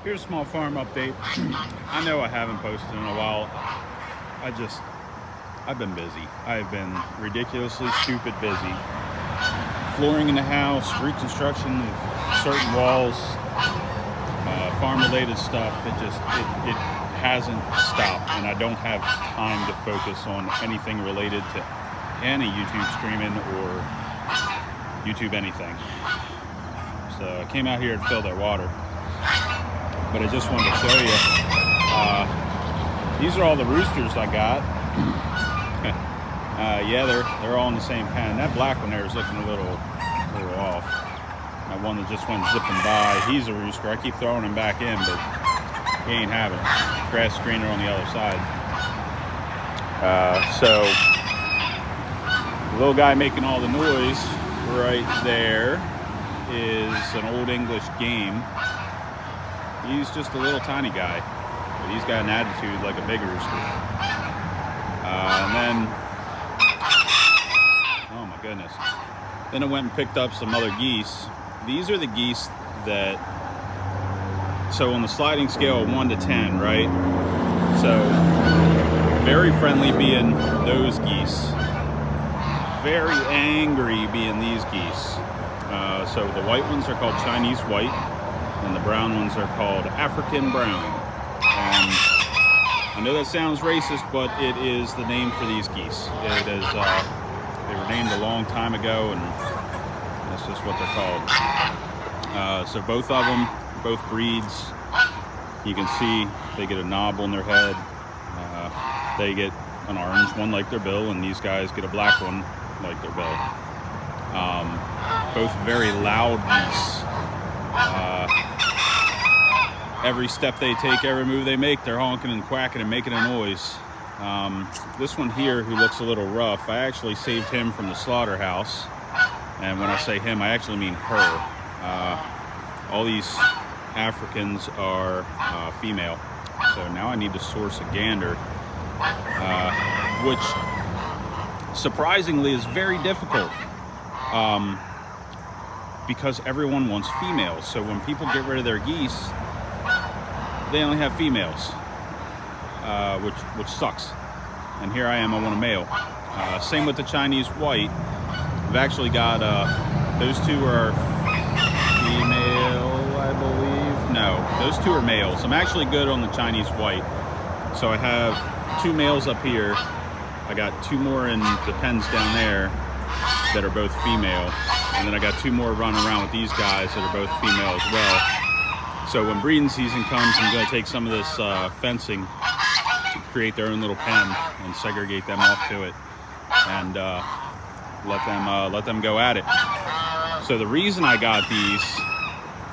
Here's a small farm update. I know I haven't posted in a while. I've been busy. I've been ridiculously stupid busy. Flooring in the house, reconstruction of certain walls, farm-related stuff. It hasn't stopped, and I don't have time to focus on anything related to any YouTube streaming or YouTube anything. So I came out here to fill their water, but I just wanted to show you. These are all the roosters I got. Yeah, they're all in the same pen. That black one there is looking a little off. That one that just went zipping by, he's a rooster. I keep throwing him back in, but he ain't having it. Grass screener on the other side. So the little guy making all the noise right there is an Old English game. He's just a little tiny guy, but he's got an attitude like a big rooster. And then, oh my goodness. Then I went and picked up some other geese. These are the geese that, so on the sliding scale of 1 to 10, right? So very friendly being those geese. Very angry being these geese. So the white ones are called Chinese white, and the brown ones are called African brown. And I know that sounds racist, but it is the name for these geese. It is, they were named a long time ago, and that's just what they're called. So both of them, both breeds, you can see they get a knob on their head. They get an orange one like their bill, and these guys get a black one like their bill. Both very loud geese. Every step they take, every move they make, they're honking and quacking and making a noise. This one here, who looks a little rough, I actually saved him from the slaughterhouse. And when I say him, I actually mean her. All these Africans are female. So now I need to source a gander, which surprisingly is very difficult. Because everyone wants females. So when people get rid of their geese, they only have females, which sucks. And here I am, I want a male. Same with the Chinese white. I've actually got, those two are female, I believe. No, those two are males. I'm actually good on the Chinese white. So I have 2 males up here. I got 2 more in the pens down there that are both female. And then I got 2 more running around with these guys that are both female as well. So when breeding season comes, I'm going to take some of this fencing to create their own little pen and segregate them off to it, and let them go at it. So the reason I got these,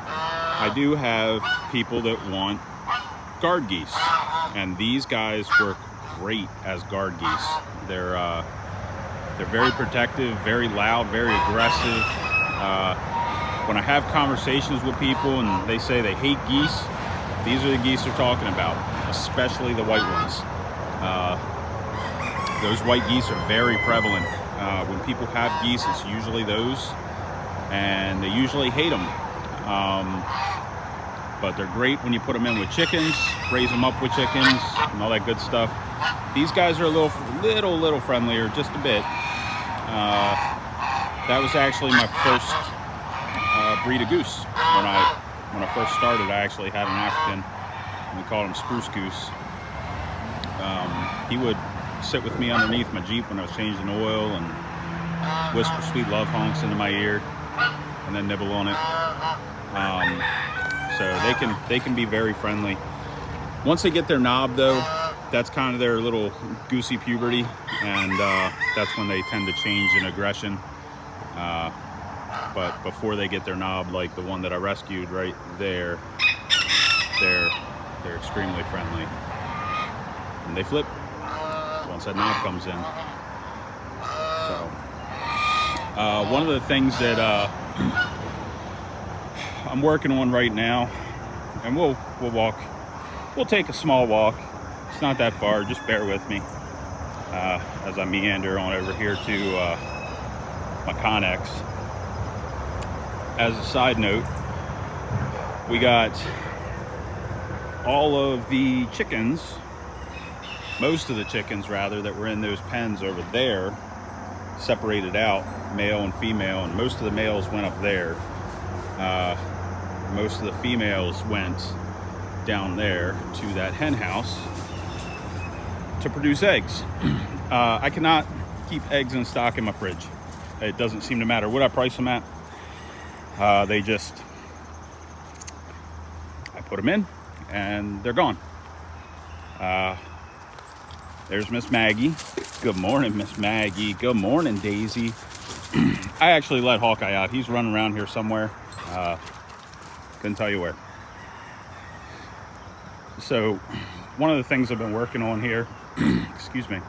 I do have people that want guard geese, and these guys work great as guard geese. They're very protective, very loud, very aggressive. When I have conversations with people and they say they hate geese, these are the geese they're talking about, especially the white ones. Those white geese are very prevalent. When people have geese, it's usually those, and they usually hate them. But they're great when you put them in with chickens, raise them up with chickens, and all that good stuff. These guys are a little friendlier, just a bit. That was actually my first breed of goose. When I first started, I actually had an African, and we called him Spruce Goose. He would sit with me underneath my Jeep when I was changing oil and whisper sweet love honks into my ear, and then nibble on it. So they can be very friendly. Once they get their knob, though, that's kind of their little goosey puberty, and that's when they tend to change in aggression. But before they get their knob, like the one that I rescued right there, they're extremely friendly, and they flip once that knob comes in. So one of the things that I'm working on right now, and we'll take a small walk. It's not that far, just bear with me as I meander on over here to my Connex. As a side note, we got all of the chickens, most of the chickens rather, that were in those pens over there, separated out, male and female, and most of the males went up there. Most of the females went down there to that hen house to produce eggs. I cannot keep eggs in stock in my fridge. It doesn't seem to matter what I price them at. I put them in and they're gone. There's Miss Maggie. Good morning, Miss Maggie. Good morning, Daisy. I actually let Hawkeye out. He's running around here somewhere. Couldn't tell you where. So one of the things I've been working on here, excuse me,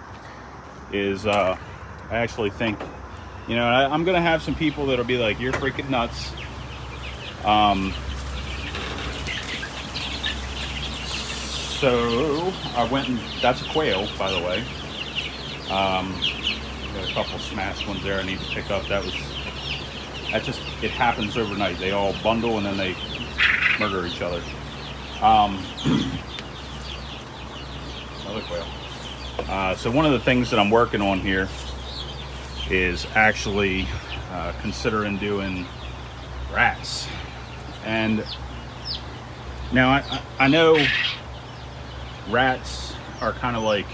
is I actually think, you know, I'm going to have some people that'll be like, you're freaking nuts. So I went and, that's a quail, by the way. Got a couple smashed ones there I need to pick up. That just, it happens overnight. They all bundle and then they murder each other. Another quail. So one of the things that I'm working on here is actually considering doing rats. And now I know rats are kind of like,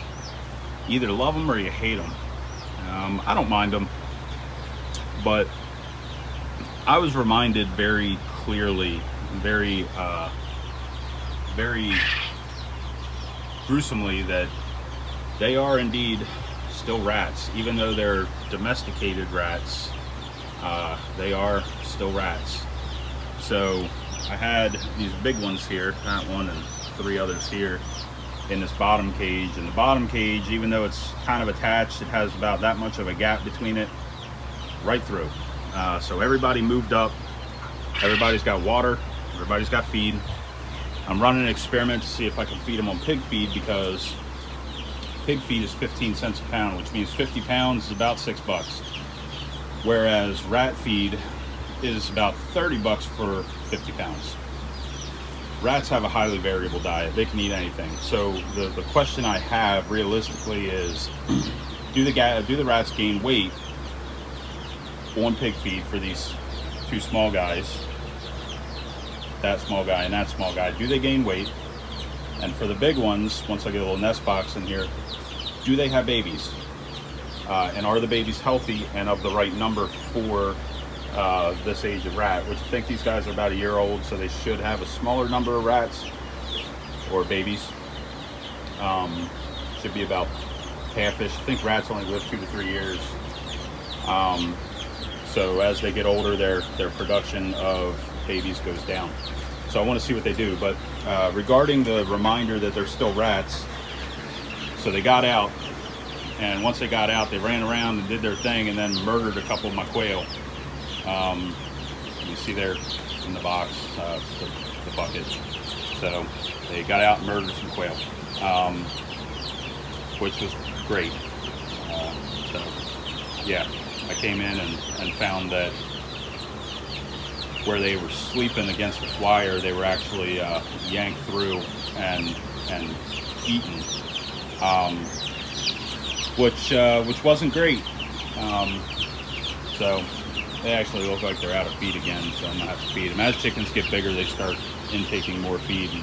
either love them or you hate them. I don't mind them, but I was reminded very clearly, very gruesomely, that they are indeed still rats. Even though they're domesticated rats, they are still rats. So I had these big ones here, that one and 3 others here, in this bottom cage. And the bottom cage, even though it's kind of attached, it has about that much of a gap between it, right through. So everybody moved up, everybody's got water, everybody's got feed. I'm running an experiment to see if I can feed them on pig feed, because pig feed is 15 cents a pound, which means 50 pounds is about $6, whereas rat feed is about 30 bucks for 50 pounds. Rats have a highly variable diet. They can eat anything. So the question I have realistically is, do the rats gain weight on pig feed for these 2 small guys, that small guy and that small guy? Do they gain weight? And for the big ones, once I get a little nest box in here, do they have babies? And are the babies healthy and of the right number for this age of rat, which I think these guys are about a year old, so they should have a smaller number of rats or babies. Should be about half-ish. I think rats only live 2 to 3 years. So as they get older, their production of babies goes down. So I want to see what they do. But regarding the reminder that they're still rats, so they got out, and once they got out, they ran around and did their thing and then murdered a couple of my quail. You see there in the box, the bucket. So they got out and murdered some quail, which was great. So yeah, I came in and found that where they were sleeping against this wire, they were actually yanked through and eaten, which wasn't great. So they actually look like they're out of feed again, so I'm gonna have to feed them. As chickens get bigger, they start intaking more feed, and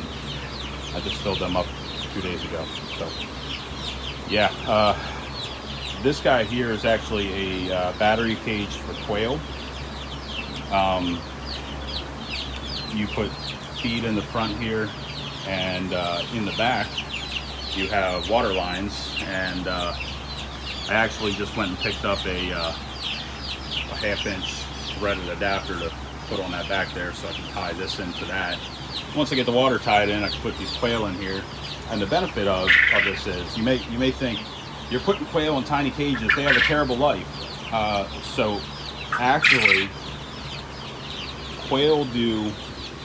I just filled them up 2 days ago. So yeah, this guy here is actually a battery cage for quail. You put feed in the front here, and in the back you have water lines, and I actually just went and picked up a half-inch threaded adapter to put on that back there, so I can tie this into that. Once I get the water tied in, I can put these quail in here. And the benefit of this is, you may think you're putting quail in tiny cages, they have a terrible life. So actually, quail do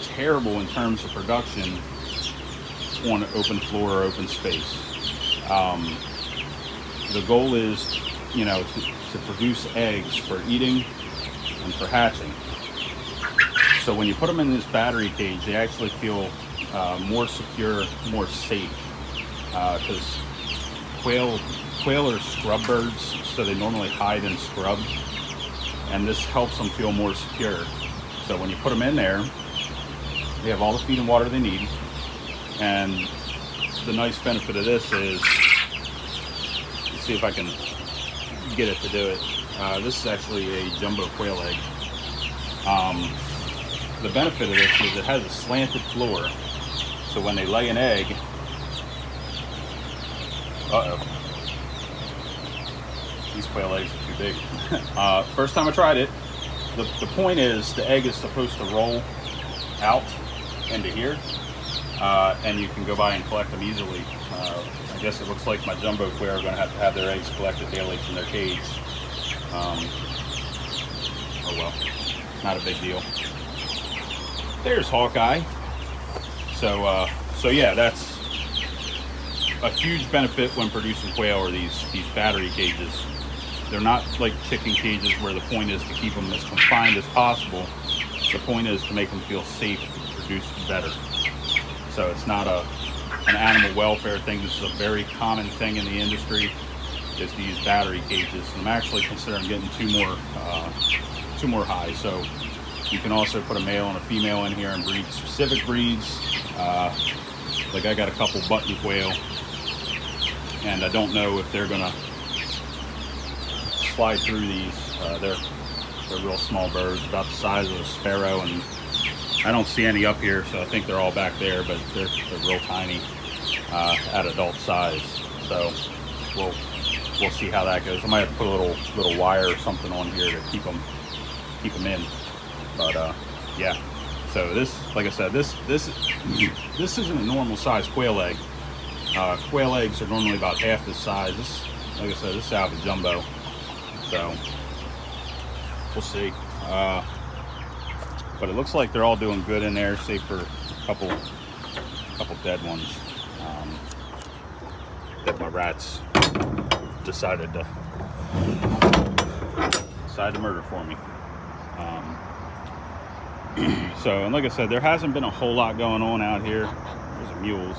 terrible in terms of production on an open floor or open space. The goal is, you know, to produce eggs for eating and for hatching. So when you put them in this battery cage, they actually feel more secure, more safe. Because quail are scrub birds, so they normally hide in scrub, and this helps them feel more secure. So when you put them in there, they have all the feed and water they need. And the nice benefit of this is, let's see if I can get it to do it. This is actually a jumbo quail egg. The benefit of this is it has a slanted floor, so when they lay an egg, these quail eggs are too big. First time I tried it, the point is the egg is supposed to roll out into here, and you can go by and collect them easily. I guess it looks like my jumbo quail are going to have their eggs collected daily from their cage. Oh well, not a big deal. There's Hawkeye. So yeah, that's a huge benefit when producing quail, are these battery cages. They're not like chicken cages where the point is to keep them as confined as possible. The point is to make them feel safe to produce better. So it's not an animal welfare thing. This is a very common thing in the industry, is to use battery cages. I'm actually considering getting two more high. So you can also put a male and a female in here and breed specific breeds. Like I got a couple button quail, and I don't know if they're gonna slide through these. They're real small birds, about the size of a sparrow, and I don't see any up here, so I think they're all back there, but they're real tiny at adult size. So we'll see how that goes. I might have to put a little wire or something on here to keep them in. But yeah. So this, like I said, this isn't a normal size quail egg. Quail eggs are normally about half this size. This, like I said, this is out of the jumbo. So we'll see. But it looks like they're all doing good in there, save for a couple dead ones that my rats decided to murder for me. So, and like I said, there hasn't been a whole lot going on out here. There's the mules.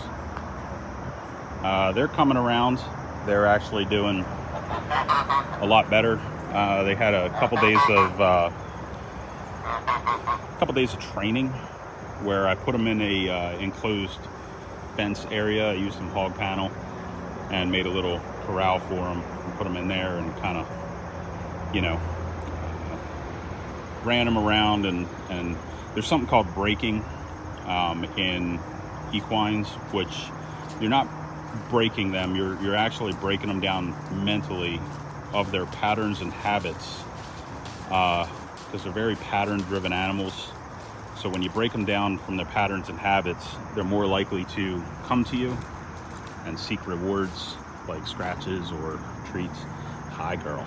They're coming around. They're actually doing a lot better. They had a couple days of training where I put them in a enclosed fence area. I used some hog panel and made a little corral for them and put them in there and kind of, ran them around, and there's something called breaking in equines, which you're not breaking them, you're actually breaking them down mentally of their patterns and habits, because they're very pattern driven animals. So when you break them down from their patterns and habits, they're more likely to come to you and seek rewards like scratches or treats. Hi girl.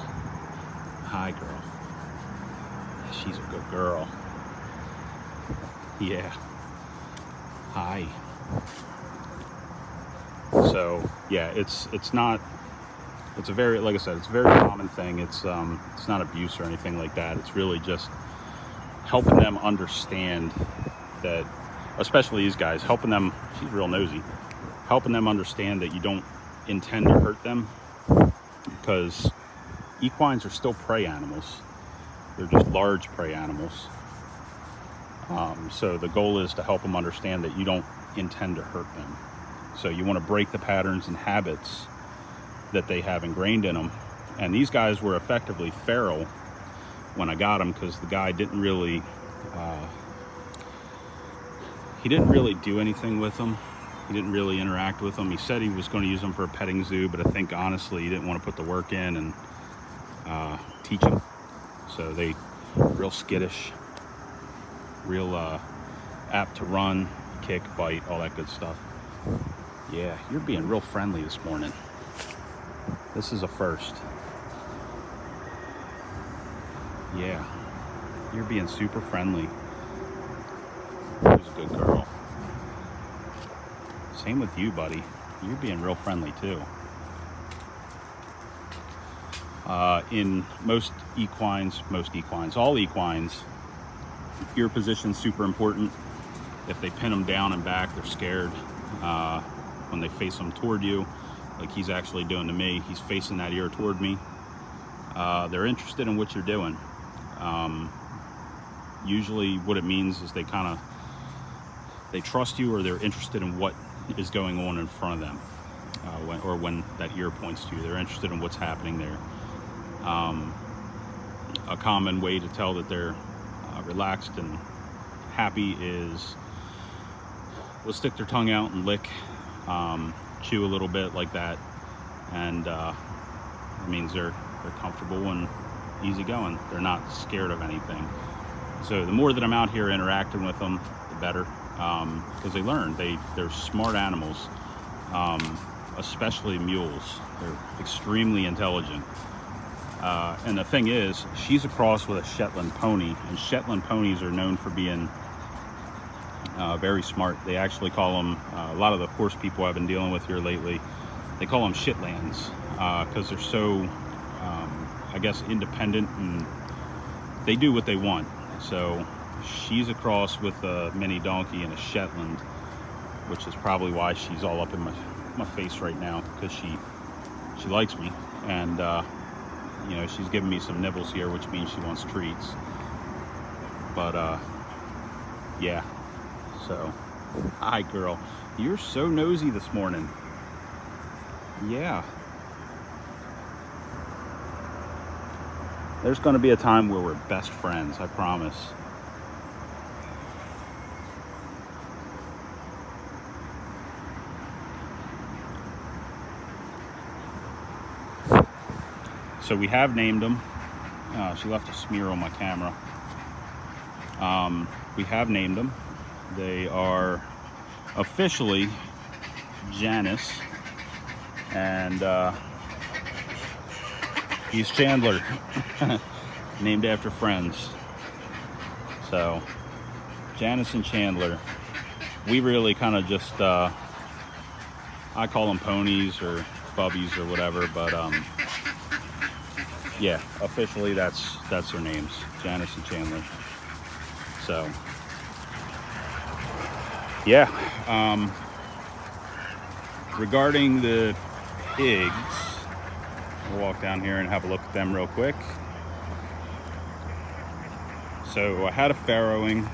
She's a good girl. Yeah. Hi. So yeah, it's a very, like I said, it's a very common thing. It's not abuse or anything like that. It's really just helping them understand that, especially these guys, helping them, she's real nosy, helping them understand that you don't intend to hurt them, because equines are still prey animals. They're just large prey animals. So the goal is to help them understand that you don't intend to hurt them. So you want to break the patterns and habits that they have ingrained in them. And these guys were effectively feral when I got them, because the guy didn't really do anything with them. He didn't really interact with them. He said he was going to use them for a petting zoo, but I think honestly he didn't want to put the work in and teach them. So they real skittish, real apt to run, kick, bite, all that good stuff. Yeah, you're being real friendly this morning. This is a first. Yeah, you're being super friendly. Who's a good girl. Same with you, buddy. You're being real friendly too. In all equines, Ear position super important. If they pin them down and back, they're scared. When they face them toward you, like he's actually doing to me, he's facing that ear toward me. They're interested in what you're doing. Usually what it means is they trust you, or they're interested in what is going on in front of them. When that ear points to you, they're interested in what's happening there. A common way to tell that they're relaxed and happy is they'll stick their tongue out and lick, chew a little bit like that, and it means they're comfortable and easygoing. They're not scared of anything. So the more that I'm out here interacting with them, the better, because they learn. They're smart animals, especially mules. They're extremely intelligent. And the thing is, she's a cross with a Shetland pony, and Shetland ponies are known for being very smart. They actually call them, a lot of the horse people I've been dealing with here lately, they call them shitlands, because they're so, I guess, independent, and they do what they want. So she's a cross with a mini donkey and a Shetland, which is probably why she's all up in my face right now, because she likes me, and you know, she's giving me some nibbles here, which means she wants treats. But yeah, so hi girl, you're so nosy this morning. Yeah, there's going to be a time where we're best friends, I promise. So we have named them. She left a smear on my camera. We have named them. They are officially Janice, and he's Chandler, named after friends. So Janice and Chandler, we really kind of just, I call them ponies or bubbies or whatever, but yeah, officially that's their names, Janice and Chandler. So yeah, regarding the pigs, we'll walk down here and have a look at them real quick. So I had a farrowing.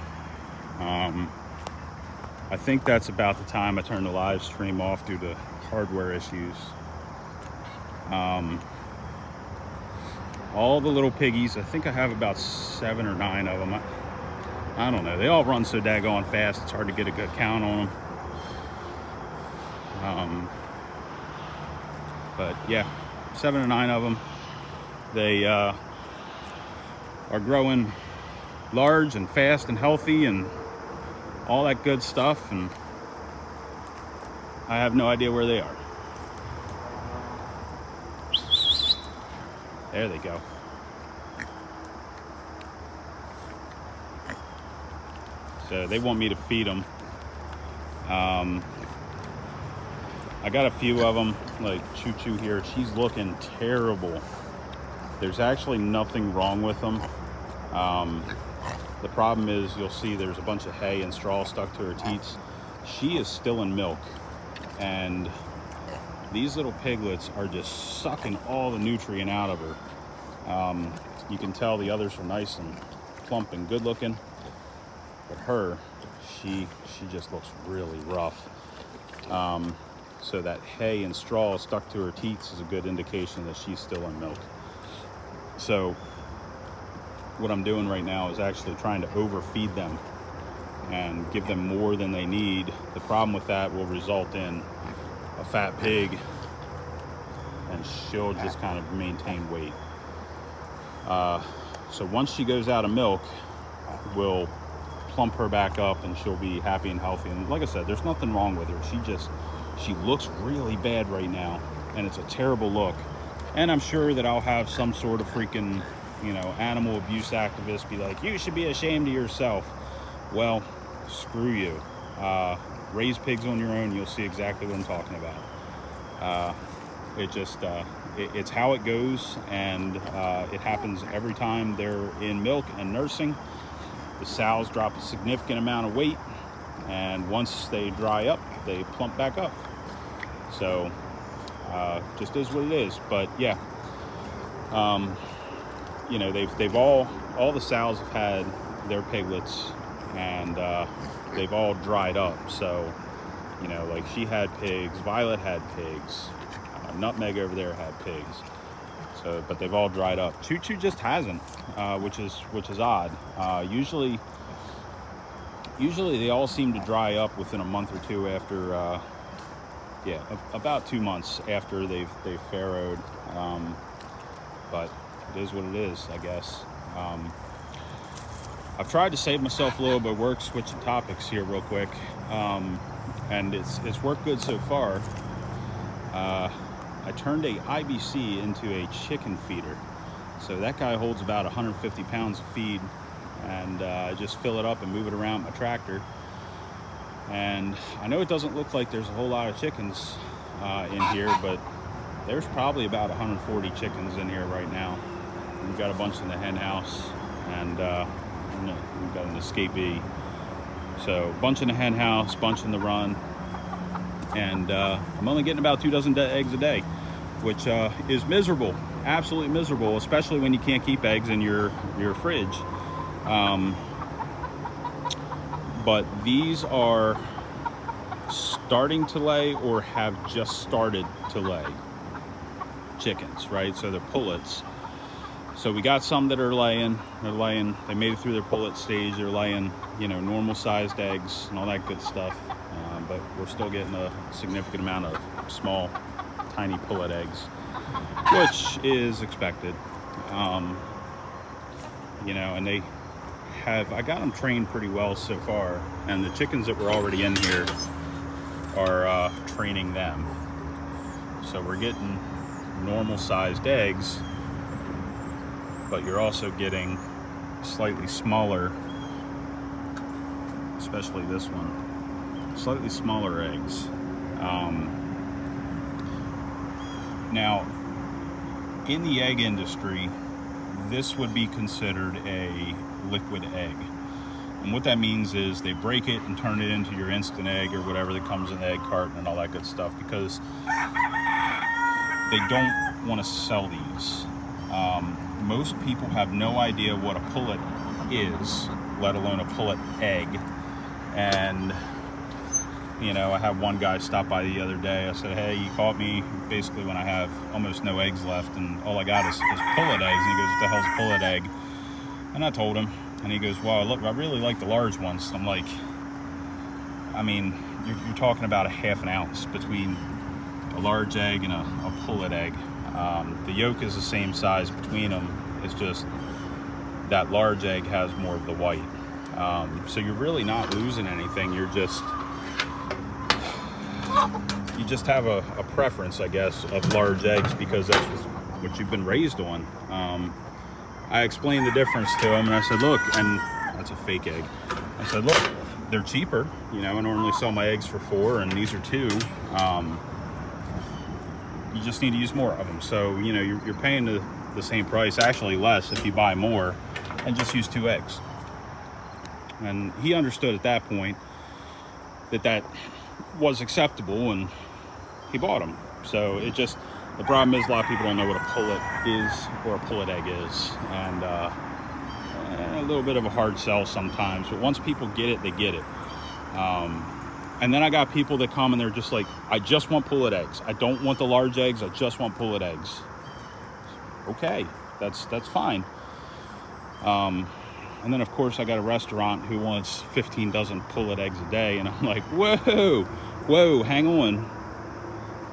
I think that's about the time I turned the live stream off due to hardware issues. All the little piggies, I think I have about 7 or 9 of them. I don't know, they all run so daggone fast, it's hard to get a good count on them. But yeah, 7 or 9 of them. They are growing large and fast and healthy and all that good stuff, and I have no idea where they are. There they go. So they want me to feed them. I got a few of them, like Choo Choo here. She's looking terrible. There's actually nothing wrong with them. The problem is, you'll see there's a bunch of hay and straw stuck to her teats. She is still in milk, and these little piglets are just sucking all the nutrient out of her. You can tell the others are nice and plump and good looking, but her, she just looks really rough. So that hay and straw stuck to her teats is a good indication that she's still in milk. So what I'm doing right now is actually trying to overfeed them and give them more than they need. The problem with that will result in a fat pig, and she'll just kind of maintain weight. So once she goes out of milk, we'll plump her back up and she'll be happy and healthy. And like I said, there's nothing wrong with her. She looks really bad right now, and it's a terrible look. And I'm sure that I'll have some sort of freaking, you know, animal abuse activist be like, you should be ashamed of yourself. Well, screw you. Raise pigs on your own, you'll see exactly what I'm talking about. It's how it goes, and it happens every time they're in milk and nursing. the sows drop a significant amount of weight, and once they dry up, they plump back up. So just is what it is. But yeah, you know, they've all the sows have had their piglets, and they've all dried up. So, you know, like she had pigs, Violet had pigs, Nutmeg over there had pigs. So, but they've all dried up. Choo Choo just hasn't, which is odd. Usually they all seem to dry up within a month or two after, yeah, about 2 months after they've farrowed. But it is what it is, I guess. I've tried to save myself a little bit of work switching topics here real quick, and it's worked good so far. I turned a IBC into a chicken feeder. So that guy holds about 150 pounds of feed, and I just fill it up and move it around my tractor. And I know it doesn't look like there's a whole lot of chickens in here, but there's probably about 140 chickens in here right now. We've got a bunch in the hen house, and we've got an escapee. So a bunch in the hen house, bunch in the run, and I'm only getting about 2 dozen eggs a day, which is miserable, absolutely miserable, especially when you can't keep eggs in your fridge. But these are starting to lay or have just started to lay chickens, right? So they're pullets. So we got some that are laying. They made it through their pullet stage. They're laying, you know, normal sized eggs and all that good stuff. But we're still getting a significant amount of small, tiny pullet eggs, which is expected. You know, and I got them trained pretty well so far, and the chickens that were already in here are training them. So we're getting normal sized eggs, but you're also getting slightly smaller, especially this one, slightly smaller eggs. Now, in the egg industry, this would be considered a liquid egg. And what that means is they break it and turn it into your instant egg or whatever that comes in the egg carton and all that good stuff, because they don't want to sell these. Most people have no idea what a pullet is, let alone a pullet egg. And you know, I had one guy stop by the other day. I said, hey, you caught me basically when I have almost no eggs left, and all I got is pullet eggs. And he goes, what the hell's a pullet egg? And I told him, and he goes, well, look, I really like the large ones. I'm like, I mean, you're talking about a half an ounce between a large egg and a pullet egg. The yolk is the same size between them. It's just that large egg has more of the white. So you're really not losing anything. You just have a preference, I guess, of large eggs because that's what you've been raised on. I explained the difference to him, and I said, look, and that's a fake egg. I said, look, they're cheaper. You know, I normally sell my eggs for $4, and these are $2. You just need to use more of them. So, you know, you're paying the same price, actually less if you buy more, and just use 2 eggs. And he understood at that point that was acceptable, and he bought them. So the problem is a lot of people don't know what a pullet is or a pullet egg is, and a little bit of a hard sell sometimes, but once people get it, they get it. And then I got people that come and they're just like, I just want pullet eggs. I don't want the large eggs. I just want pullet eggs. Okay, that's fine. And then of course I got a restaurant who wants 15 dozen pullet eggs a day, and I'm like, whoa, hang on.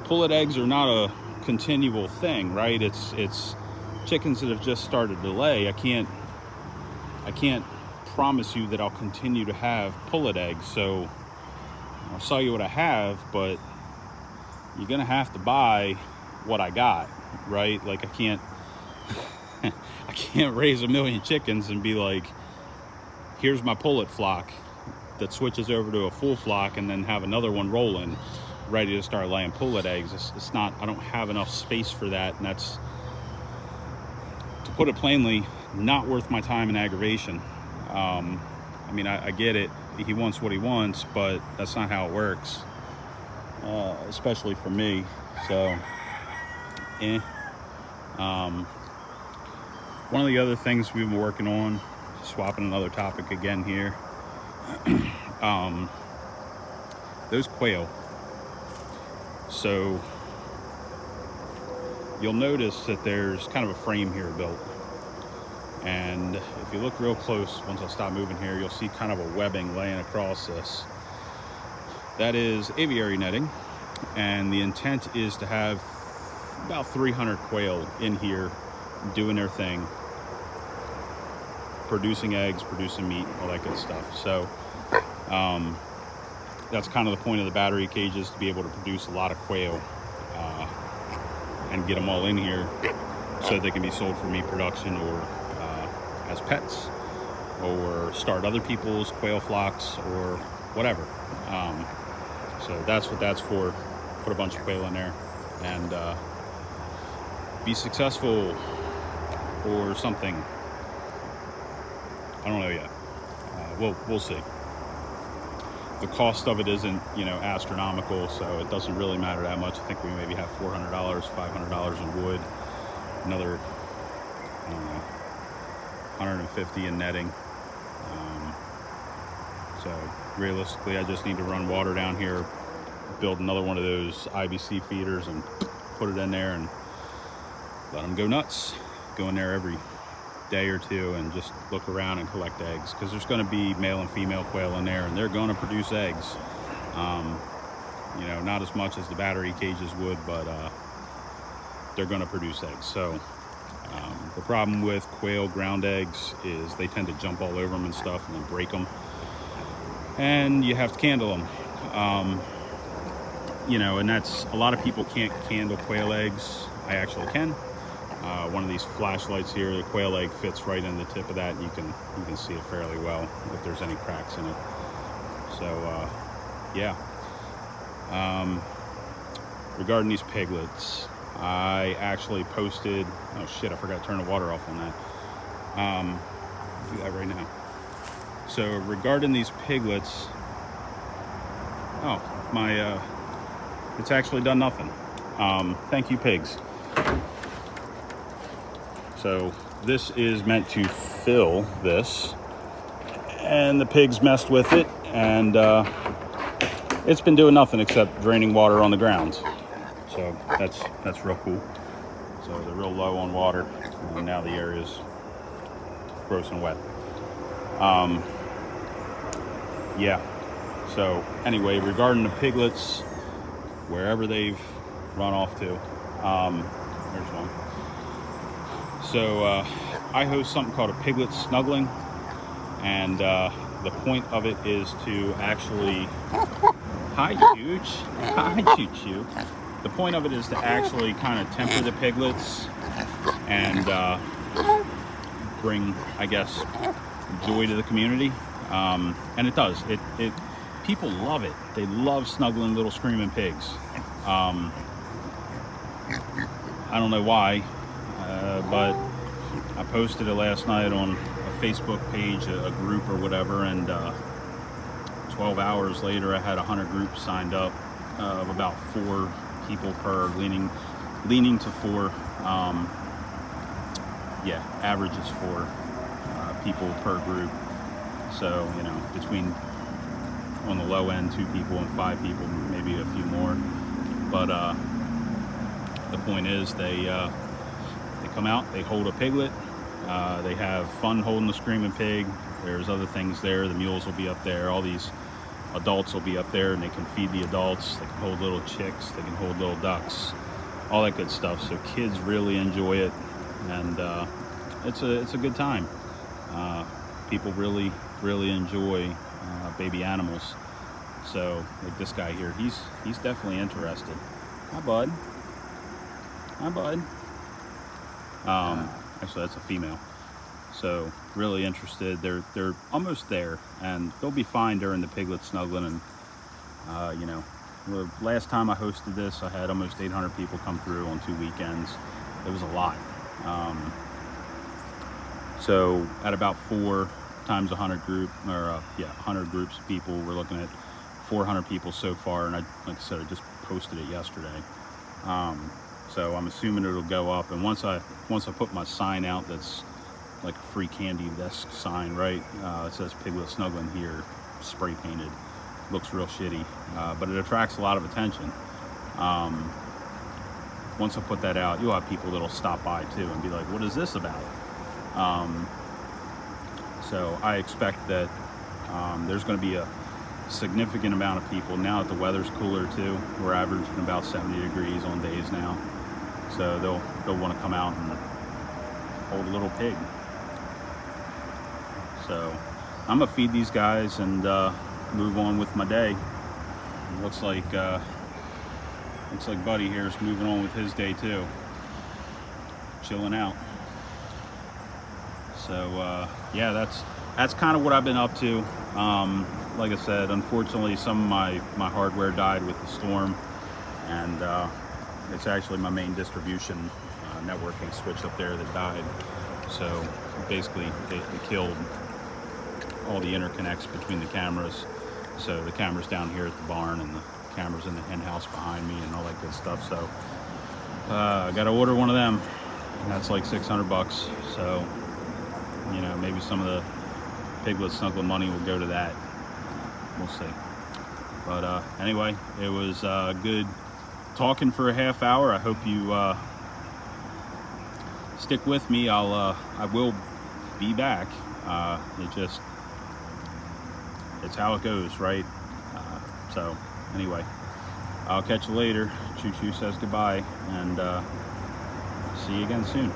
Pullet eggs are not a continual thing, right? It's chickens that have just started to lay. I can't promise you that I'll continue to have pullet eggs. So I'll sell you what I have, but you're gonna have to buy what I got, right? Like I can't raise 1 million chickens and be like, here's my pullet flock that switches over to a full flock, and then have another one rolling ready to start laying pullet eggs. It's not, I don't have enough space for that, and that's, to put it plainly, not worth my time and aggravation. I mean, I get it. He wants what he wants, but that's not how it works, especially for me. So, one of the other things we've been working on, swapping another topic again here, those quail. So you'll notice that there's kind of a frame here built. And if you look real close, once I stop moving here, you'll see kind of a webbing laying across this. That is aviary netting. And the intent is to have about 300 quail in here doing their thing, producing eggs, producing meat, all that good stuff. So that's kind of the point of the battery cages, to be able to produce a lot of quail and get them all in here so they can be sold for meat production, or as pets, or start other people's quail flocks, or whatever. So that's what that's for. Put a bunch of quail in there and be successful or something. I don't know yet. We'll see. The cost of it isn't, astronomical, so it doesn't really matter that much. I think we maybe have $400, $500 in wood, another, I don't know, 150 in netting. So realistically, I just need to run water down here, build another one of those IBC feeders and put it in there and let them go nuts. Go in there every day or two and just look around and collect eggs, because there's going to be male and female quail in there, and they're going to produce eggs. Not as much as the battery cages would, but they're going to produce eggs. So the problem with quail ground eggs is they tend to jump all over them and stuff and then break them, and you have to candle them. And that's, a lot of people can't candle quail eggs. I actually can. One of these flashlights here, the quail egg fits right in the tip of that, and you can see it fairly well if there's any cracks in it. So yeah. Regarding these piglets, I actually posted, oh shit, I forgot to turn the water off on that. I'll do that right now. So regarding these piglets, it's actually done nothing. Thank you, pigs. So this is meant to fill this, and the pigs messed with it, and it's been doing nothing except draining water on the ground. So that's real cool. So they're real low on water, and now the area's gross and wet. Yeah. So anyway, regarding the piglets, wherever they've run off to, there's one. So I host something called a piglet snuggling, and the point of it is to actually, hi Choo-Choo. The point of it is to actually kind of temper the piglets and bring, I guess, joy to the community. And it does. It people love it. They love snuggling little screaming pigs. I don't know why, but I posted it last night on a Facebook page, a group or whatever, and 12 hours later I had 100 groups signed up of about 4 people per, leaning to 4. Average is 4 people per group. So, between, on the low end, 2 people and 5 people, maybe a few more. But the point is, they come out, they hold a piglet, they have fun holding the screaming pig. There's other things there. The mules will be up there. All these adults will be up there, and they can feed the adults. They can hold little chicks. They can hold little ducks. All that good stuff. So kids really enjoy it, and it's a good time. People really enjoy baby animals. So like this guy here, he's definitely interested. Hi, bud. Hi, bud. Actually, that's a female. So really interested. They're almost there, and they'll be fine during the piglet snuggling. And the last time I hosted this, I had almost 800 people come through on 2 weekends. It was a lot. So at about 4 times 100 group, or yeah, 100 groups of people. We're looking at 400 people so far, and like I said, I just posted it yesterday. So I'm assuming it'll go up, and once I put my sign out, that's like a free candy desk sign, right? It says Piglet Snuggling here, spray painted. Looks real shitty, but it attracts a lot of attention. Once I put that out, you'll have people that'll stop by too and be like, what is this about? So I expect that there's going to be a significant amount of people now that the weather's cooler too. We're averaging about 70 degrees on days now, so they'll want to come out and hold a little pig. So I'm gonna feed these guys and move on with my day. It looks like Buddy here is moving on with his day too, chilling out. So yeah, that's kind of what I've been up to. Like I said, unfortunately, some of my hardware died with the storm, and it's actually my main distribution networking switch up there that died. So basically, it killed all the interconnects between the cameras. So the camera's down here at the barn, and the camera's in the hen house behind me, and all that good stuff. So I got to order one of them, and that's like $600. So you know, maybe some of the Piglet Snuggling money will go to that. We'll see. But anyway, it was good talking for a half hour. I hope you stick with me. I will be back. It's how it goes, right? So anyway, I'll catch you later. Choo Choo says goodbye, and see you again soon.